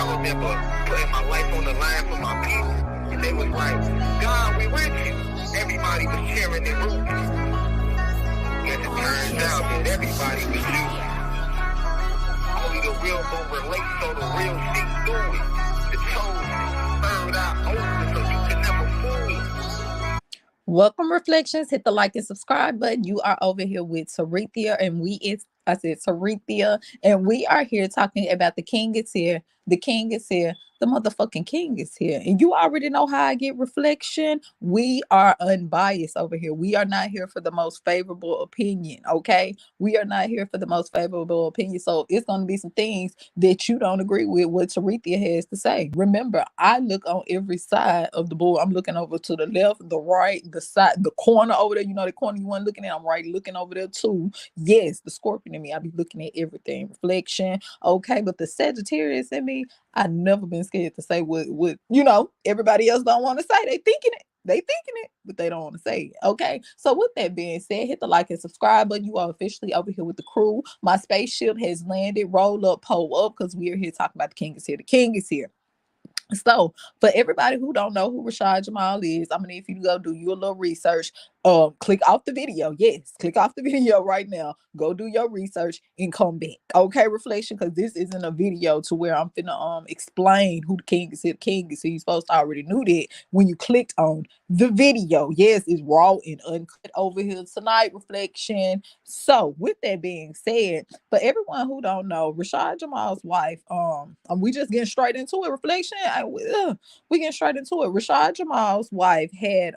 I remember putting my life on the line for my people. And they was like, God, we with you. Everybody was cheering and rooting. As it turns out that everybody was losing. Only the real gonna relate, so the real see through it. The chosen, third eye open, so you can never fool. Welcome, Reflections. Hit the like and subscribe button. You are over here with Sarithia, and Sarithia, and we are here talking about the king is here. The king is here. The motherfucking king is here. And you already know how I get reflection. We are unbiased over here. We are not here for the most favorable opinion, okay? We are not here for the most favorable opinion. So it's going to be some things that you don't agree with what Sarithia has to say. Remember, I look on every side of the board. I'm looking over to the left, the right, the side, the corner over there. You know, the corner you weren't looking at. I'm right looking over there too. Yes, the scorpion in me. I be looking at everything. Reflection. Okay, but the Sagittarius in me, I never been scared to say what everybody else don't want to say. They thinking it, but they don't want to say it. Okay. So with that being said, hit the like and subscribe button. You are officially over here with the crew. My spaceship has landed. Roll up, pull up, because we are here talking about the king is here. The king is here. So for everybody who don't know who Rashad Jamal is, I'm gonna need you to go do your little research. Click off the video. Yes, click off the video right now. Go do your research and come back. Okay, reflection, because this isn't a video to where I'm finna explain who the king is here. The king is here. You supposed to already knew that when you clicked on the video. Yes, it's raw and uncut over here tonight, reflection. So with that being said, for everyone who don't know, Rashad Jamal's wife, we just getting straight into it, reflection. We getting straight into it. Rashad Jamal's wife had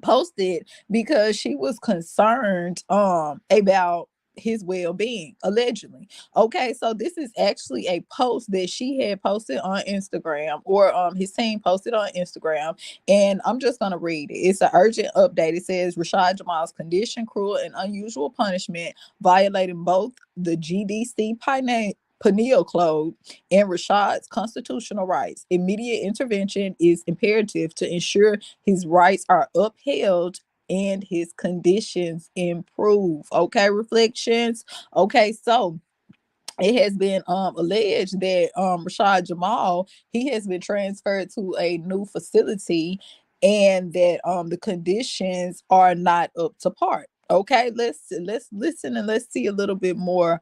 posted because she was concerned about his well-being, allegedly. Okay, so this is actually a post that she had posted on Instagram, or his team posted on Instagram, and I'm just gonna read it. It's an urgent update. It says Rashad Jamal's condition, cruel and unusual punishment, violating both the GDC Penal Code and Rashad's constitutional rights. Immediate intervention is imperative to ensure his rights are upheld and his conditions improve. Okay, reflections. Okay, so it has been alleged that Rashad Jamal, he has been transferred to a new facility, and that the conditions are not up to par. Okay, let's listen and let's see a little bit more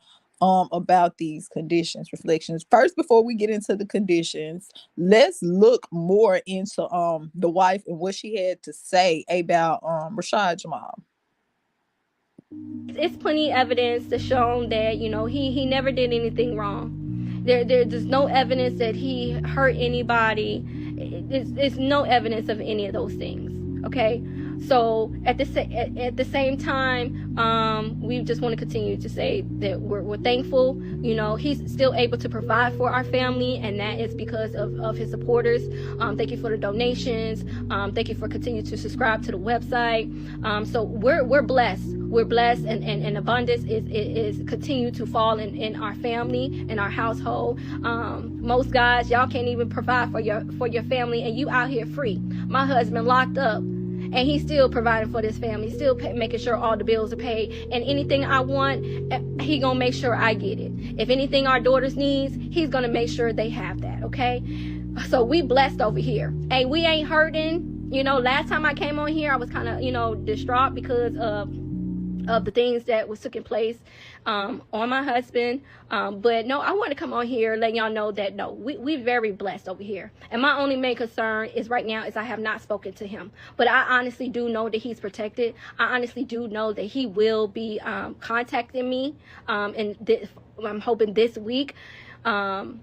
about these conditions, reflections. First, before we get into the conditions, let's look more into the wife and what she had to say about Rashad Jamal. It's plenty of evidence to show that he never did anything wrong. There's no evidence that he hurt anybody. There's no evidence of any of those things. Okay, so at the same time, we just want to continue to say that we're thankful. He's still able to provide for our family, and that is because of his supporters. Thank you for the donations. Thank you for continuing to subscribe to the website. So we're blessed. We're blessed, and abundance is continue to fall in our family, in our household. Most guys, y'all can't even provide for your family, and you out here free. My husband locked up, and he's still providing for this family, still making sure all the bills are paid, and anything I want, he gonna make sure I get it. If anything our daughters needs, he's gonna make sure they have that. Okay, so we blessed over here. Hey, we ain't hurting. Last time I came on here, I was kind of distraught because of the things that was taking place on my husband, but no, I want to come on here letting y'all know that no, we're very blessed over here, and my only main concern is right now is I have not spoken to him, but I honestly do know that he's protected. I honestly do know that he will be contacting me, and I'm hoping this week, and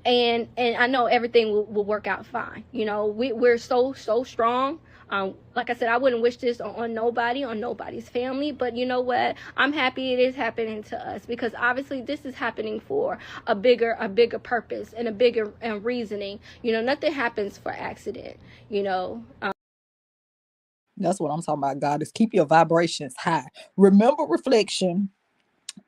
I know everything will work out fine. We're so strong. Like I said, I wouldn't wish this on nobody's family, but you know what? I'm happy it is happening to us, because obviously this is happening for a bigger purpose and a bigger reasoning. Nothing happens for accident. That's what I'm talking about, God, is keep your vibrations high. Remember, reflection,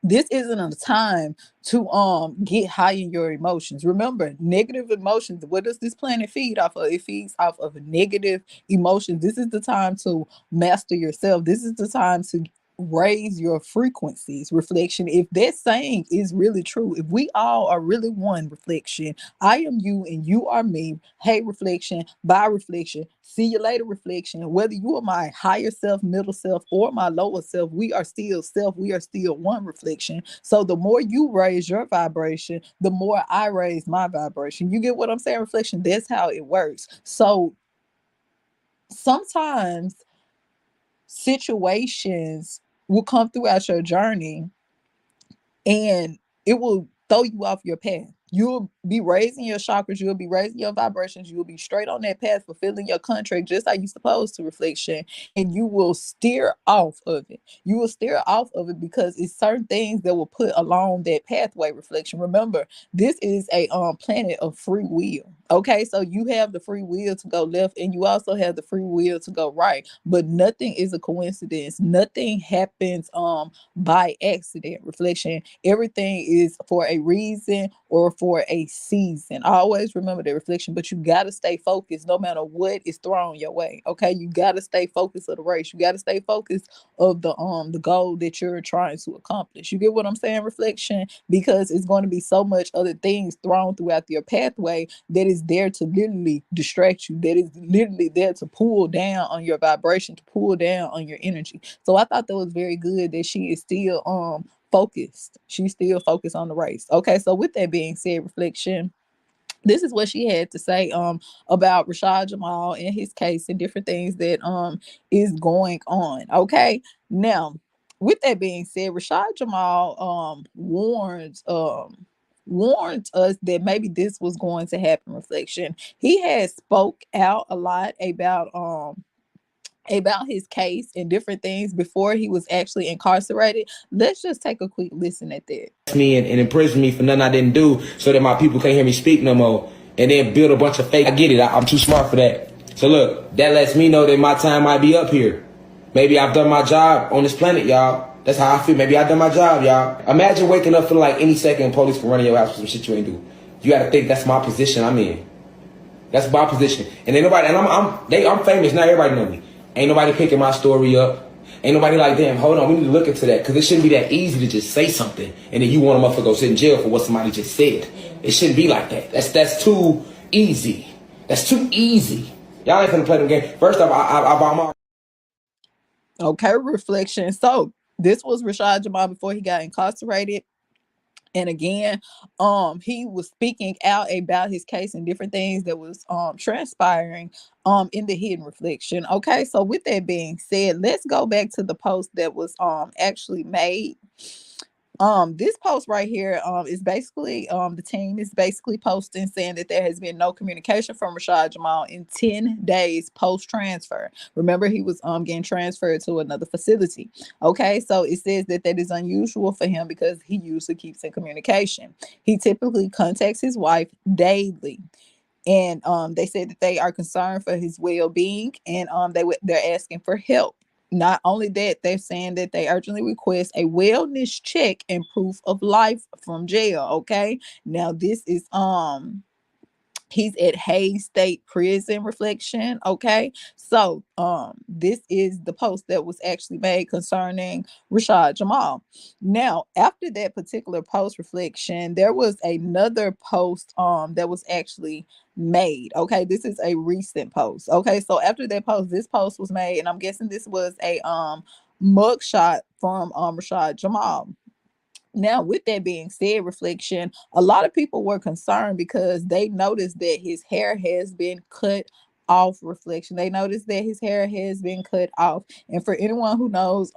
this isn't a time to get high in your emotions. Remember, negative emotions, what does this planet feed off of? It feeds off of negative emotions. This is the time to master yourself. This is the time to raise your frequencies, reflection. If that saying is really true, if we all are really one, reflection, I am you and you are me. Hey, reflection, bye, reflection. See you later, reflection. Whether you are my higher self, middle self, or my lower self, we are still self. We are still one, reflection. So the more you raise your vibration, the more I raise my vibration. You get what I'm saying, reflection? That's how it works. So sometimes situations will come throughout your journey and it will throw you off your path. You'll be raising your chakras, you'll be raising your vibrations, you'll be straight on that path, fulfilling your contract just how you supposed to, reflection, and you will steer off of it. You will steer off of it because it's certain things that will put along that pathway, reflection. Remember, this is a planet of free will. Okay, so you have the free will to go left and you also have the free will to go right, but nothing is a coincidence. Nothing happens by accident, reflection. Everything is for a reason or for a season. I always remember that, reflection, but you got to stay focused no matter what is thrown your way. Okay, you got to stay focused of the race. You got to stay focused of the goal that you're trying to accomplish. You get what I'm saying, reflection? Because it's going to be so much other things thrown throughout your pathway that is there to literally distract you, that is literally there to pull down on your vibration, to pull down on your energy. So I thought that was very good that she is still focused. She's still focused on the race. Okay, so with that being said, reflection, this is what she had to say about Rashad Jamal and his case and different things that is going on. Okay, now with that being said, Rashad Jamal warned us that maybe this was going to happen, reflection. He had spoke out a lot about his case and different things before he was actually incarcerated. Let's just take a quick listen at that. Me and imprison me for nothing I didn't do so that my people can't hear me speak no more and then build a bunch of fake. I get it. I'm too smart for that. So look, that lets me know that my time might be up here. Maybe I've done my job on this planet, y'all. That's how I feel. Maybe I've done my job, y'all. Imagine waking up feeling like any second police can run in your house for some shit you ain't do. You gotta think that's my position I'm in. That's my position. And ain't nobody, and I'm famous now, everybody know me. Ain't nobody picking my story up. Ain't nobody like, damn, hold on, we need to look into that. Because it shouldn't be that easy to just say something and then you want a motherfucker to go sit in jail for what somebody just said. It shouldn't be like that. That's too easy. That's too easy. Y'all ain't finna play them game. First off, I bought my... Okay, reflection. So this was Rashad Jamal before he got incarcerated. And again, he was speaking out about his case and different things that was transpiring in the hidden reflection. Okay, so with that being said, let's go back to the post that was actually made. This post right here is basically the team is basically posting saying that there has been no communication from Rashad Jamal in 10 days post transfer. Remember, he was getting transferred to another facility. Okay, so it says that is unusual for him because he usually keeps in communication. He typically contacts his wife daily. And they said that they are concerned for his well-being and they're asking for help. Not only that, they're saying that they urgently request a wellness check and proof of life from jail. Okay, now this is he's at Hayes State Prison, reflection. Okay, so this is the post that was actually made concerning Rashad Jamal. Now after that particular post, reflection, there was another post that was actually made. Okay, this is a recent post. Okay, so after that post, this post was made, and I'm guessing this was a mugshot from Rashad Jamal. Now, with that being said, reflection, a lot of people were concerned because they noticed that his hair has been cut off, reflection. They noticed that his hair has been cut off. And for anyone who knows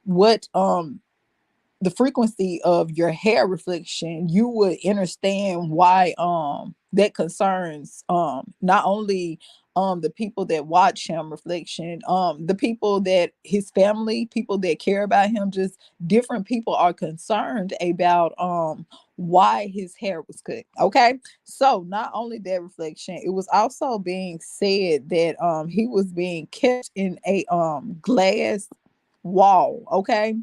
what the frequency of your hair, reflection, you would understand why that concerns not only the people that watch him, reflection, the people that his family, people that care about him, just different people are concerned about why his hair was cut. Okay, so not only that, reflection, it was also being said that he was being kept in a glass wall. Okay,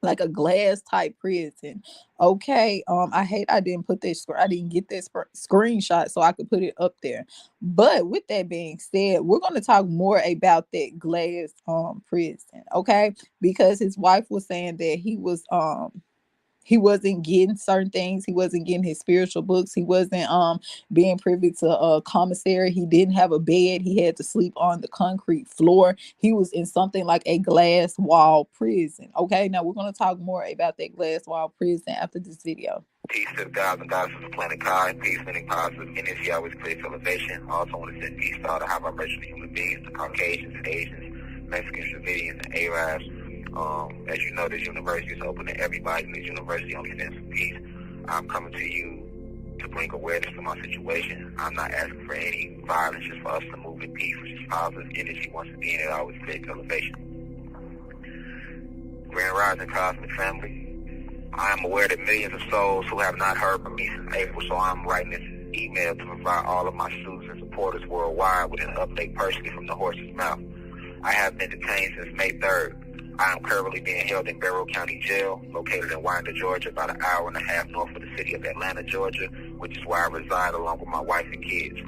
like a glass type prison. Okay. I didn't put this. I didn't get this screenshot so I could put it up there. But with that being said, we're going to talk more about that glass prison. Okay, because his wife was saying that he wasn't getting certain things. He wasn't getting his spiritual books. He wasn't being privy to a commissary. He didn't have a bed. He had to sleep on the concrete floor. He was in something like a glass wall prison. Okay, now we're going to talk more about that glass wall prison after this video. Peace to the gods and goddesses of planet Kai. Peace, meaning positive energy, always creates elevation. I also want to send peace to all the high vibrational human beings, the Caucasians, Asians, Mexicans, Dravidians, and Arabs. As you know, this university is open to everybody, and this university only stands for peace. I'm coming to you to bring awareness to my situation. I'm not asking for any violence, just for us to move in peace, which is positive energy. Once again, it always creates elevation. Grand Rising Cosmic Family. I am aware that millions of souls who have not heard from me since April, so I'm writing this email to provide all of my students and supporters worldwide with an update personally from the horse's mouth. I have been detained since May 3rd. I am currently being held in Barrow County Jail, located in Winder, Georgia, about an hour and a half north of the city of Atlanta, Georgia, which is where I reside along with my wife and kids.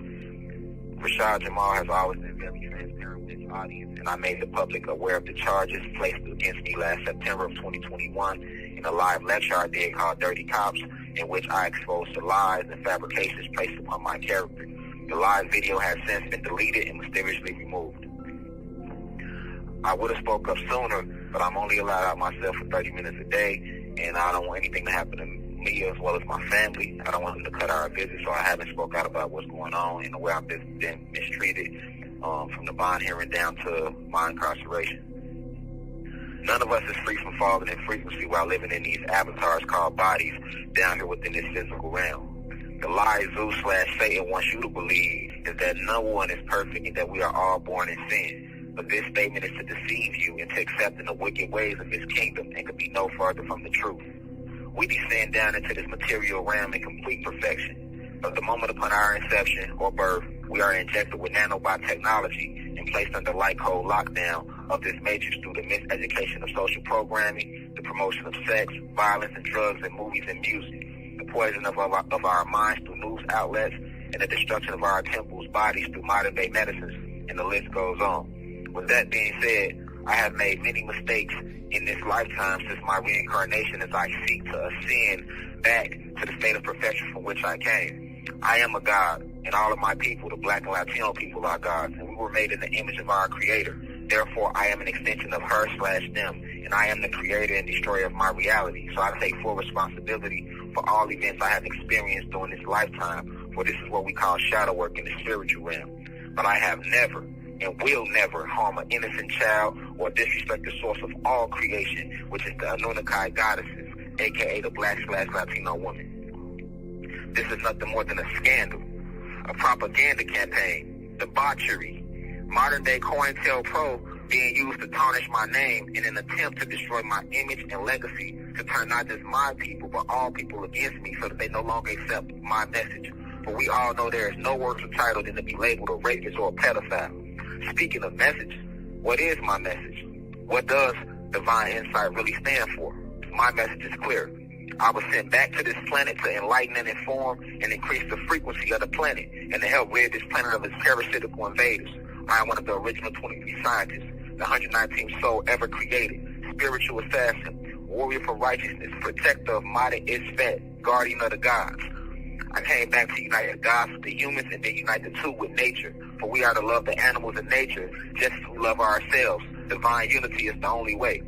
Rashad Jamal has always been very transparent with his audience, and I made the public aware of the charges placed against me last September of 2021 in a live lecture I did called Dirty Cops, in which I exposed the lies and fabrications placed upon my character. The live video has since been deleted and mysteriously removed. I would have spoke up sooner, but I'm only allowed out myself for 30 minutes a day, and I don't want anything to happen to me as well as my family. I don't want them to cut our visit, so I haven't spoke out about what's going on and the way I've been mistreated from the bond hearing down to my incarceration. None of us is free from falling in frequency while living in these avatars called bodies down here within this physical realm. The lie Zeus/Satan wants you to believe is that no one is perfect and that we are all born in sin. But this statement is to deceive you into accepting the wicked ways of his kingdom and could be no further from the truth. We descend down into this material realm in complete perfection. But the moment upon our inception or birth, we are injected with nanobot technology and placed under light code lockdown of this matrix through the miseducation of social programming, the promotion of sex, violence, and drugs in movies and music, the poison of our minds through news outlets, and the destruction of our temples, bodies through modern-day medicines, and the list goes on. With that being said, I have made many mistakes in this lifetime since my reincarnation as I seek to ascend back to the state of perfection from which I came. I am a God, and all of my people, the Black and Latino people, are gods, and we were made in the image of our Creator. Therefore, I am an extension of her/them, and I am the creator and destroyer of my reality. So I take full responsibility for all events I have experienced during this lifetime, for this is what we call shadow work in the spiritual realm. But I have never and will never harm an innocent child or disrespect the source of all creation, which is the Anunnaki goddesses, aka the Black/Latino woman. This is nothing more than a scandal, a propaganda campaign, debauchery, modern-day COINTELPRO being used to tarnish my name in an attempt to destroy my image and legacy, to turn not just my people, but all people against me so that they no longer accept my message. For we all know there is no worse title than to be labeled a rapist or a pedophile. Speaking of message, what is my message? What does divine insight really stand for? My message is clear. I was sent back to this planet to enlighten and inform and increase the frequency of the planet and to help rid this planet of its parasitical invaders. I am one of the original 23 scientists, the 119th soul ever created, spiritual assassin, warrior for righteousness, protector of Mata Isfet, guardian of the gods. I came back to unite the gods with the humans and then unite the two with nature. For we are to love the animals and nature just as we love ourselves. Divine unity is the only way.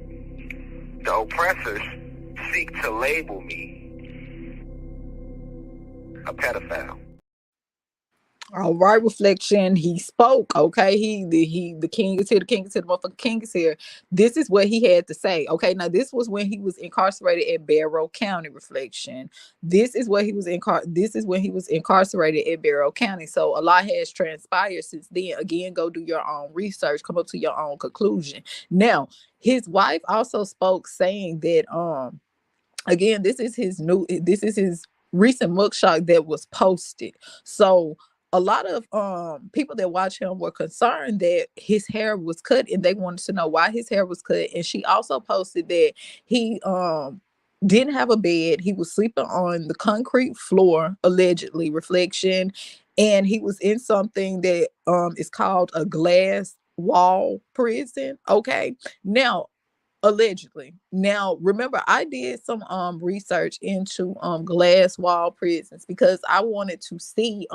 The oppressors seek to label me a pedophile. All right, reflection. He spoke. Okay, the king is here. The king is here. The motherfucking king is here. This is what he had to say. Okay, now this was when he was incarcerated at Barrow County. Reflection. This is what he was This is when he was incarcerated at Barrow County. So a lot has transpired since then. Again, go do your own research. Come up to your own conclusion. Now, his wife also spoke, saying that again, this is his recent mugshot that was posted. So a lot of people that watch him were concerned that his hair was cut and they wanted to know why his hair was cut. And she also posted that he didn't have a bed. He was sleeping on the concrete floor, allegedly, reflection, and he was in something that is called a glass wall prison. Okay. Now, allegedly. Now, remember, I did some research into glass wall prisons because I wanted to see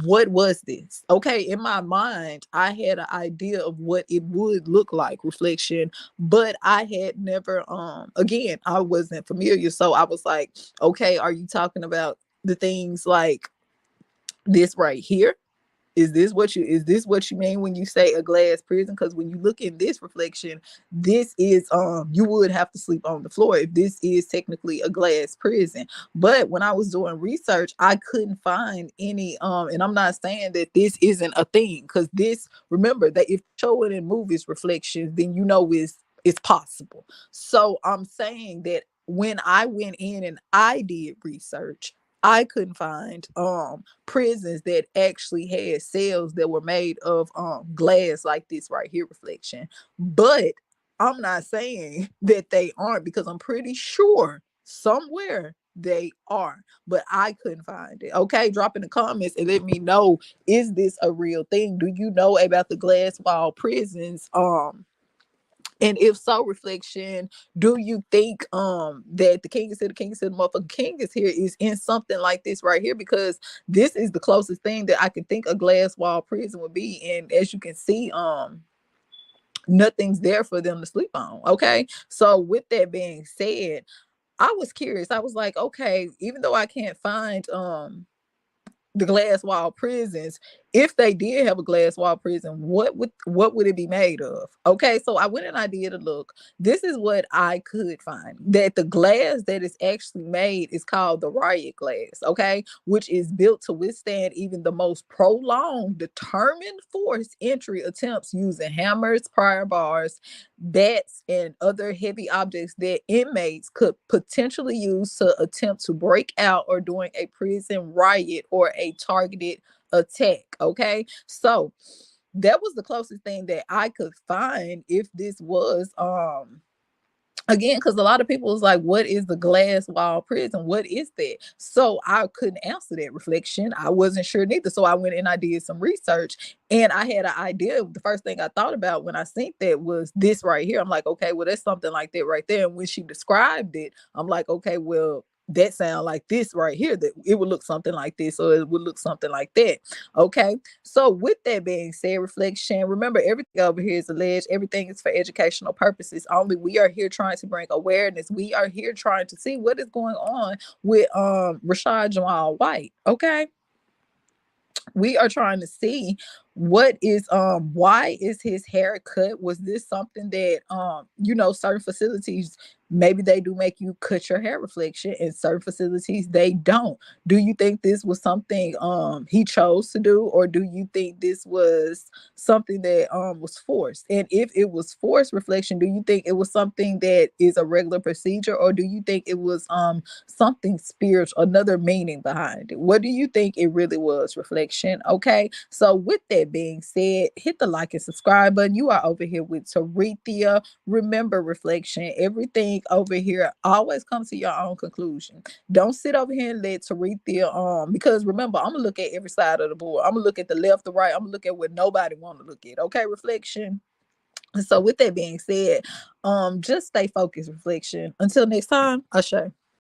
what was this. Okay, in my mind I had an idea of what it would look like, reflection, but I had never again, I wasn't familiar, so I was like, okay, are you talking about the things like this right here? Is this what you mean when you say a glass prison? Because when you look in this reflection, this is you would have to sleep on the floor if this is technically a glass prison. But when I was doing research, I couldn't find any and I'm not saying that this isn't a thing, because this, remember that if showing in movies reflections, then you know it's possible. So I'm saying that when I went in and I did research, I couldn't find prisons that actually had cells that were made of glass like this right here, reflection. But I'm not saying that they aren't, because I'm pretty sure somewhere they are, but I couldn't find it. Okay, drop in the comments and let me know, is this a real thing? Do you know about the glass wall prisons? And if so, reflection, do you think that the motherfucking king is here is in something like this right here? Because this is the closest thing that I can think a glass wall prison would be. And as you can see, nothing's there for them to sleep on. Okay. So with that being said, I was curious. I was like, okay, even though I can't find the glass wall prisons, if they did have a glass wall prison, what would it be made of? Okay, so I went and I did a look. This is what I could find, that the glass that is actually made is called the riot glass, okay, which is built to withstand even the most prolonged determined force entry attempts using hammers, pry bars, bats, and other heavy objects that inmates could potentially use to attempt to break out or during a prison riot or a targeted attack. Okay, so that was the closest thing that I could find if this was again, because a lot of people was like, what is the glass wall prison? What is that? So I couldn't answer that, reflection. I wasn't sure neither. So I went and I did some research, and I had an idea. The first thing I thought about when I seen that was this right here. I'm like, okay, well, that's something like that right there. And when she described it, I'm like, okay, well, that sound like this right here, that it would look something like this, or it would look something like that. Okay, so with that being said, reflection, remember, everything over here is alleged. Everything is for educational purposes only. We are here trying to bring awareness. We are here trying to see what is going on with Rashad Jamal White. Okay, we are trying to see what is why is his hair cut. Was this something that certain facilities, maybe they do make you cut your hair, reflection, and certain facilities they don't. Do you think this was something he chose to do, or do you think this was something that was forced? And if it was forced, reflection, do you think it was something that is a regular procedure, or do you think it was something spiritual, another meaning behind it? What do you think it really was, reflection? Okay, so with that being said, hit the like and subscribe button. You are over here with Tarethia. Remember, reflection, everything over here always comes to your own conclusion. Don't sit over here and let Tarethia because remember, I'm gonna look at every side of the board. I'm gonna look at the left, the right. I'm gonna look at what nobody want to look at. Okay, reflection. So with that being said, just stay focused, reflection. Until next time, Ashe.